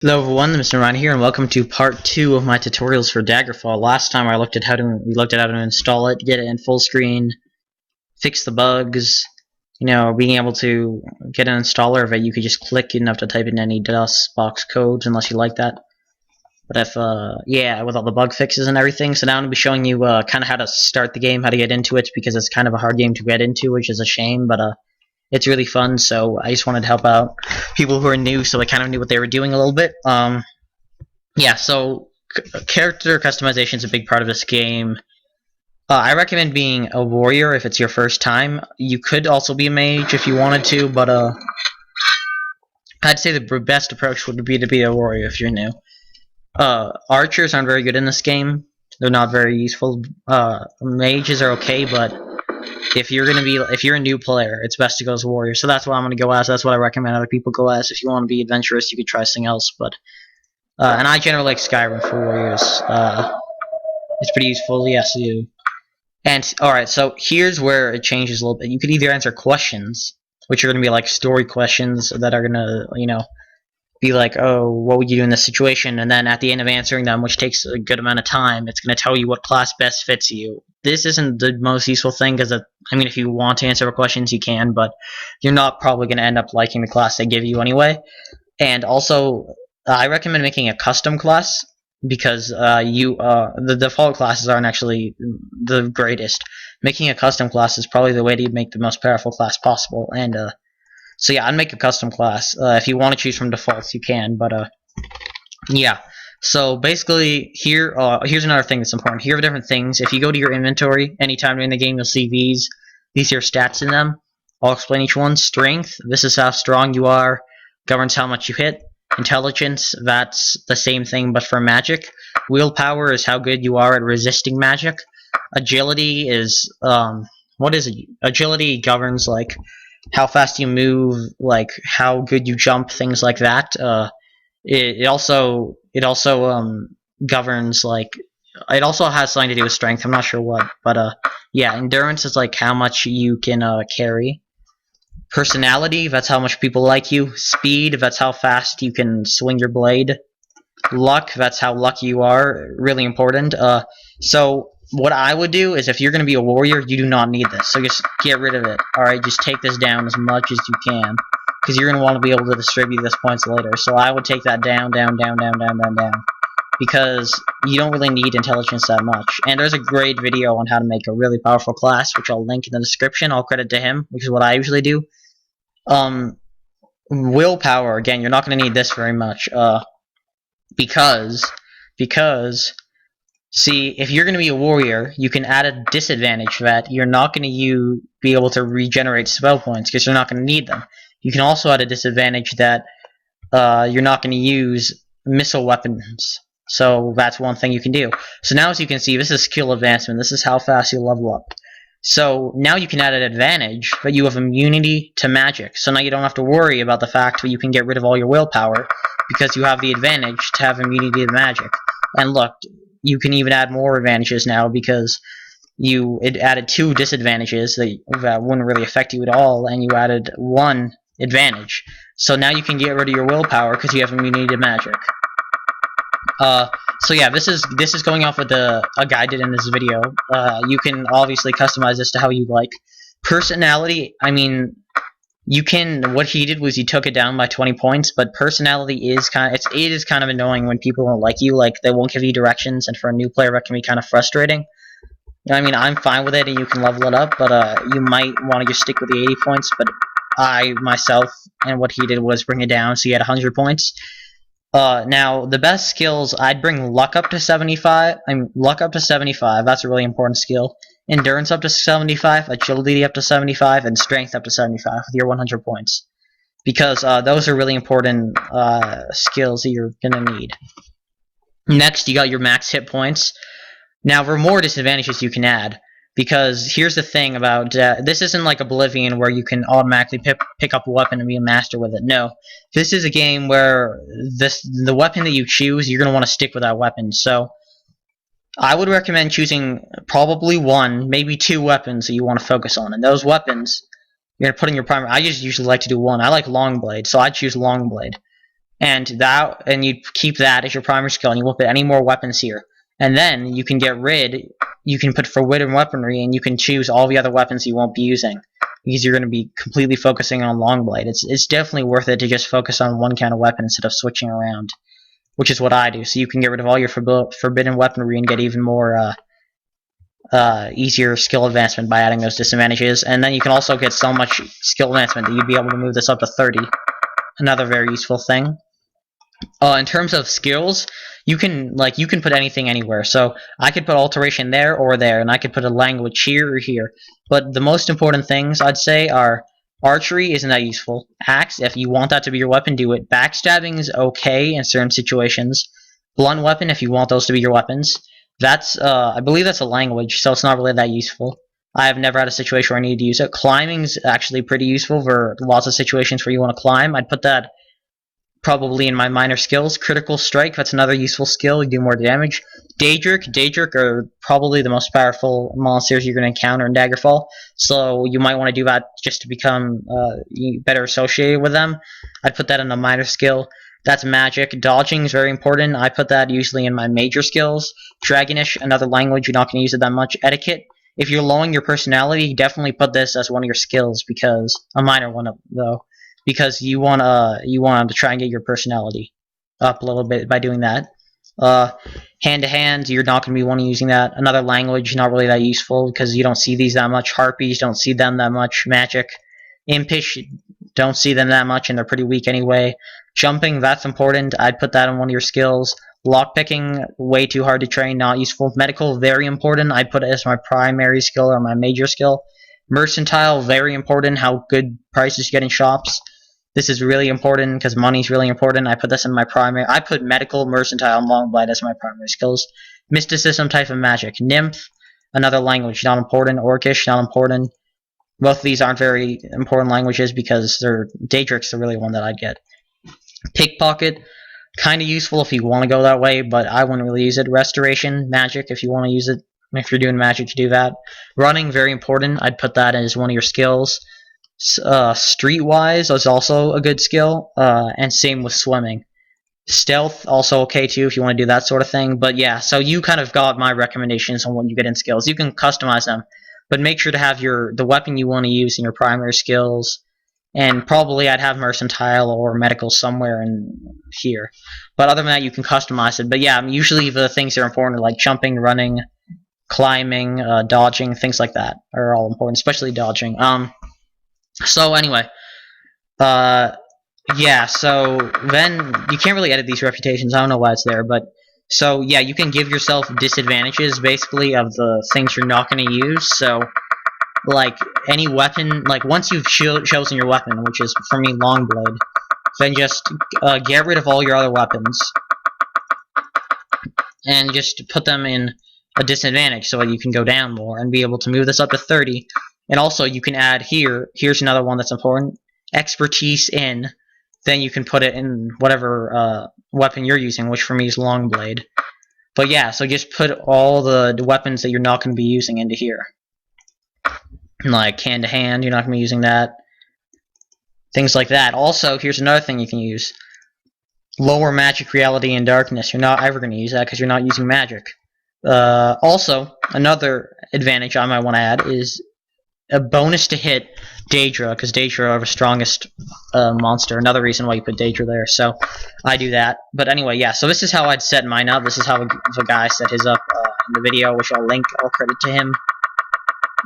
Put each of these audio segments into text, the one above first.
Hello everyone, Mr. Ryan here, and welcome to part 2 of my tutorials for Daggerfall. Last time we looked at how to install it, get it in full screen, fix the bugs, being able to get an installer of it. You could just click, you didn't have to type in any DOSBox codes unless you like that. But with all the bug fixes and everything. So now I'm going to be showing you kind of how to start the game, how to get into it, because it's kind of a hard game to get into, which is a shame, but it's really fun, so I just wanted to help out people who are new so they kind of knew what they were doing a little bit. So character customization is a big part of this game. I recommend being a warrior if it's your first time. You could also be a mage if you wanted to, but I'd say the best approach would be to be a warrior if you're new. Archers aren't very good in this game. They're not very useful. Mages are okay, but if you're a new player, it's best to go as a warrior. So that's what I'm gonna go as. That's what I recommend other people go as. If you want to be adventurous, you could try something else. But and I generally like Skyrim for warriors. It's pretty useful. Yes, you. And all right, so here's where it changes a little bit. You could either answer questions, which are gonna be like story questions that are gonna, be like, oh, what would you do in this situation? And then at the end of answering them, which takes a good amount of time, it's going to tell you what class best fits you. This isn't the most useful thing because, if you want to answer questions, you can, but you're not probably going to end up liking the class they give you anyway. And also, I recommend making a custom class because the default classes aren't actually the greatest. Making a custom class is probably the way to make the most powerful class possible. And so yeah, I'd make a custom class. If you want to choose from defaults, you can, but yeah. So basically, here's another thing that's important. Here are different things. If you go to your inventory anytime during the game, you'll see these. These are stats in them. I'll explain each one. Strength, this is how strong you are. Governs how much you hit. Intelligence, that's the same thing but for magic. Willpower is how good you are at resisting magic. Agility is what is it? Agility governs like how fast you move, like how good you jump, things like that. It also governs, like, it also has something to do with strength. I'm not sure what, but yeah, endurance is like how much you can carry. Personality, that's how much people like you. Speed, that's how fast you can swing your blade. Luck, that's how lucky you are. Really important. So what I would do is, if you're going to be a warrior, you do not need this. So just get rid of it. Alright, just take this down as much as you can, because you're going to want to be able to distribute this points later. So I would take that down, because you don't really need intelligence that much. And there's a great video on how to make a really powerful class, which I'll link in the description. All credit to him, which is what I usually do. Willpower, again, you're not going to need this very much, because see, if you're going to be a warrior, you can add a disadvantage that you're not going to be able to regenerate spell points because you're not going to need them. You can also add a disadvantage that you're not going to use missile weapons. So that's one thing you can do. So now, as you can see, this is skill advancement. This is how fast you level up. So now you can add an advantage that you have immunity to magic. So now you don't have to worry about the fact that you can get rid of all your willpower, because you have the advantage to have immunity to magic. And look, you can even add more advantages now, because it added 2 disadvantages that wouldn't really affect you at all, and you added 1 advantage. So now you can get rid of your willpower because you have immunity to magic. So yeah, this is going off with a guy did in this video. You can obviously customize this to how you like. Personality, what he did was he took it down by 20 points, but personality is kind of annoying when people don't like you, like they won't give you directions, and for a new player that can be kind of frustrating. I'm fine with it, and you can level it up, but you might want to just stick with the 80 points, but I myself, and what he did was bring it down so you had 100 points. Now, the best skills, I'd bring luck up to 75. Luck up to 75, that's a really important skill. Endurance up to 75, agility up to 75, and strength up to 75 with your 100 points. Because those are really important skills that you're going to need. Next, you got your max hit points. Now, there are more disadvantages you can add. Because here's the thing about this isn't like Oblivion where you can automatically pick up a weapon and be a master with it. No, this is a game where the weapon that you choose, you're going to want to stick with that weapon. So I would recommend choosing probably 1, maybe 2 weapons that you want to focus on. And those weapons, you're going to put in your primary. I just usually like to do 1. I like Longblade, so I choose Longblade. and you keep that as your primary skill, and you won't put any more weapons here. And then you can get rid. You can put forbidden weaponry, and you can choose all the other weapons you won't be using, because you're going to be completely focusing on long blade. It's definitely worth it to just focus on one kind of weapon instead of switching around, which is what I do. So you can get rid of all your forbidden weaponry and get even more easier skill advancement by adding those disadvantages. And then you can also get so much skill advancement that you'd be able to move this up to 30. Another very useful thing. In terms of skills, you can put anything anywhere. So I could put alteration there or there, and I could put a language here or here. But the most important things I'd say are archery isn't that useful. Axe, if you want that to be your weapon, do it. Backstabbing is okay in certain situations. Blunt weapon, if you want those to be your weapons. That's I believe that's a language, so it's not really that useful. I have never had a situation where I need to use it. Climbing's actually pretty useful for lots of situations where you want to climb. I'd put that probably in my minor skills. Critical strike, that's another useful skill. You do more damage. Daedric are probably the most powerful monsters you're going to encounter in Daggerfall, so you might want to do that just to become better associated with them. I'd put that in a minor skill. That's magic. Dodging is very important. I put that usually in my major skills. Dragonish, another language, you're not going to use it that much. Etiquette, if you're lowering your personality, definitely put this as one of your skills, because a minor one though, because you want to try and get your personality up a little bit by doing that. Hand to hand, you're not going to be wanting using that. Another language, not really that useful because you don't see these that much. Harpies, don't see them that much. Magic, impish, don't see them that much, and they're pretty weak anyway. Jumping, that's important. I'd put that on one of your skills. Lockpicking, way too hard to train, not useful. Medical, very important. I'd put it as my primary skill or my major skill. Mercantile, very important. How good prices you get in shops. This is really important because money's really important. I put this in my primary. I put medical, mercantile, and longblade as my primary skills. Mysticism, type of magic. Nymph, another language, not important. Orcish, not important. Both of these aren't very important languages because they're Daedric's the really one that I'd get. Pickpocket, kind of useful if you want to go that way, but I wouldn't really use it. Restoration, magic, if you want to use it. If you're doing magic, to do that. Running, very important. I'd put that as one of your skills. Streetwise is also a good skill, and same with swimming. Stealth, also okay too if you want to do that sort of thing. But yeah, so you kind of got my recommendations on what you get in skills. You can customize them, but make sure to have the weapon you want to use in your primary skills. And probably I'd have mercantile or medical somewhere in here. But other than that, you can customize it. But yeah, usually the things that are important are like jumping, running, climbing, dodging, things like that are all important, especially dodging. So anyway, yeah, so then you can't really edit these reputations. I don't know why it's there, but so yeah, you can give yourself disadvantages basically of the things you're not going to use. So like any weapon, like once you've chosen your weapon, which is for me Longblade, then just get rid of all your other weapons and just put them in a disadvantage so that you can go down more and be able to move this up to 30. And also you can add here's another one that's important, expertise in, then you can put it in whatever weapon you're using, which for me is Longblade. But yeah, so just put all the weapons that you're not going to be using into here. Like hand to hand, you're not going to be using that. Things like that. Also, here's another thing you can use. Lower magic reality and darkness. You're not ever going to use that because you're not using magic. Also, another advantage I might want to add is a bonus to hit Daedra, because Daedra are the strongest monster. Another reason why you put Daedra there. So I do that. But anyway, yeah. So this is how I'd set mine up. This is how the guy set his up in the video, which I'll link. All credit to him.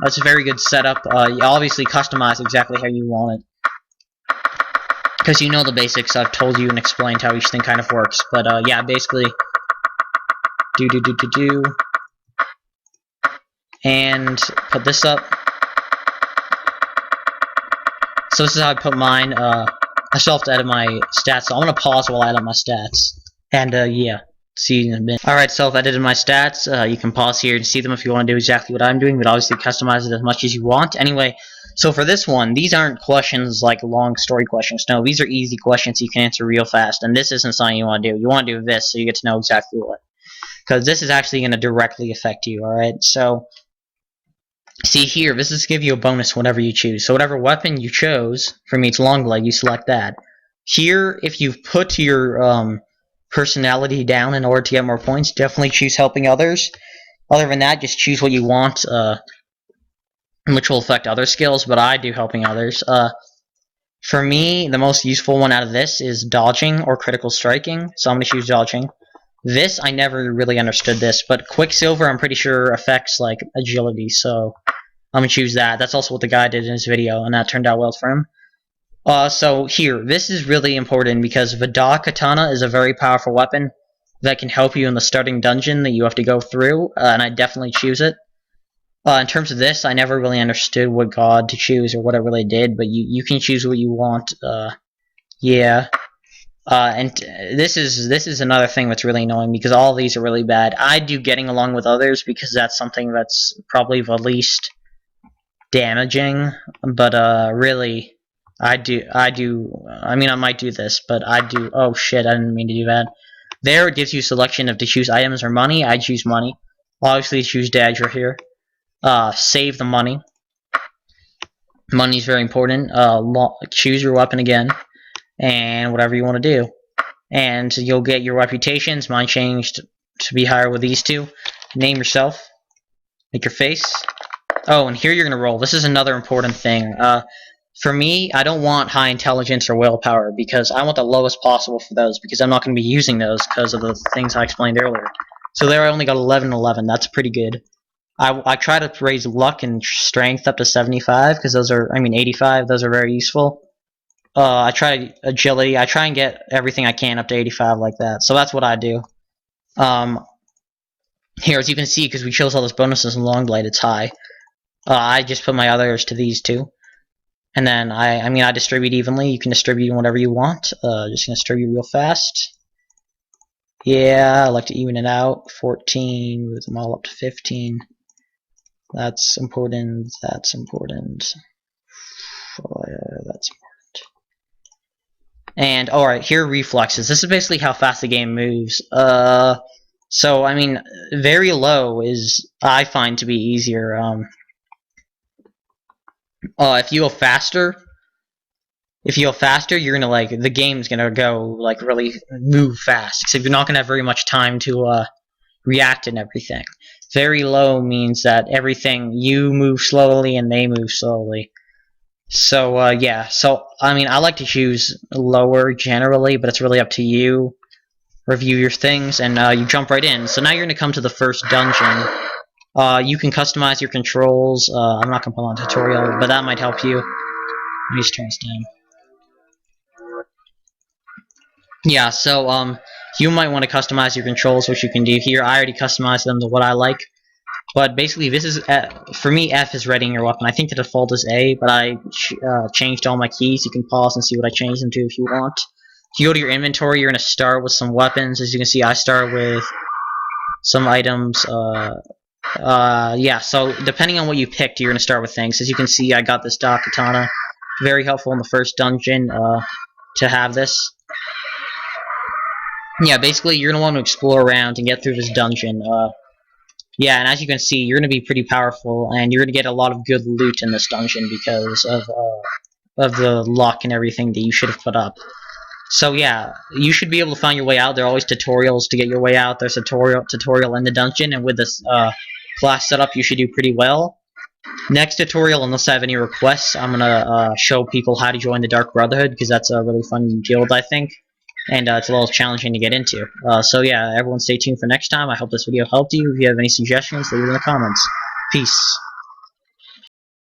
That's a very good setup. You obviously customize exactly how you want it, because you know the basics. I've told you and explained how each thing kind of works. But yeah, basically, and put this up. So this is how I put mine. I still have to edit my stats, so I'm gonna pause while I edit my stats. And yeah. See you in a minute. Alright, so I've edited my stats. You can pause here and see them if you want to do exactly what I'm doing, but obviously customize it as much as you want. Anyway, so for this one, these aren't questions like long story questions. No, these are easy questions you can answer real fast, and this isn't something you want to do. You want to do this so you get to know exactly what. Because this is actually going to directly affect you, alright? So, see here, this is to give you a bonus whenever you choose. So whatever weapon you chose, for me it's Longblade, you select that. Here, if you've put your personality down in order to get more points, definitely choose helping others. Other than that, just choose what you want, which will affect other skills, but I do helping others. For me, the most useful one out of this is dodging or critical striking, so I'm going to choose dodging. This, I never really understood this, but Quicksilver I'm pretty sure affects, like, agility, so I'm going to choose that. That's also what the guy did in his video, and that turned out well for him. So here, this is really important because Vada Katana is a very powerful weapon that can help you in the starting dungeon that you have to go through, and I definitely choose it. In terms of this, I never really understood what god to choose or what it really did, but you can choose what you want. Yeah. And this is another thing that's really annoying because all of these are really bad. I do getting along with others because that's something that's probably the least damaging, but really, I mean, I might do this, but I do. Oh shit, I didn't mean to do that. There, it gives you a selection of to choose items or money. I choose money. Obviously, choose dagger here. Save the money. Money is very important. Choose your weapon again, and whatever you want to do. And you'll get your reputations. Mine changed to be higher with these two. Name yourself. Make your face. Oh, and here you're going to roll. This is another important thing. For me, I don't want high intelligence or willpower because I want the lowest possible for those because I'm not going to be using those because of the things I explained earlier. So there I only got 11 11. That's pretty good. I try to raise luck and strength up to 75 because those are, I mean 85, those are very useful. I try agility, I try and get everything I can up to 85 like that. So that's what I do. Here, as you can see, because we chose all those bonuses in Longblade, it's high. I just put my others to these two. And then, I mean, I distribute evenly. You can distribute whatever you want. Just going to distribute real fast. Yeah, I like to even it out. 14, move them all up to 15. That's important. That's important. Oh, yeah, that's important. And alright, here are reflexes. This is basically how fast the game moves. So I mean, very low is I find to be easier. If you go faster, you're gonna like the game's gonna go like really move fast. So you're not gonna have very much time to react and everything. Very low means that everything you move slowly and they move slowly. So yeah, so I mean I like to choose lower generally, but it's really up to you. Review your things and you jump right in. So now you're gonna come to the first dungeon. You can customize your controls. I'm not gonna put on a tutorial, but that might help you. Let me just turn this down. Yeah, so you might want to customize your controls, which you can do here. I already customized them to what I like. But basically, this is for me. F is readying your weapon. I think the default is A, but I changed all my keys. You can pause and see what I changed them to if you want. If you go to your inventory, you're going to start with some weapons. As you can see, I start with some items. Yeah, so depending on what you picked, you're going to start with things. As you can see, I got this Dark Katana. Very helpful in the first dungeon to have this. Yeah, basically, you're going to want to explore around and get through this dungeon. Yeah, and as you can see, you're going to be pretty powerful, and you're going to get a lot of good loot in this dungeon because of the luck and everything that you should have put up. So yeah, you should be able to find your way out. There are always tutorials to get your way out. There's a tutorial in the dungeon, and with this class setup, you should do pretty well. Next tutorial, unless I have any requests, I'm going to show people how to join the Dark Brotherhood, because that's a really fun guild, I think. And it's a little challenging to get into. So yeah, everyone stay tuned for next time. I hope this video helped you. If you have any suggestions, leave it in the comments. Peace.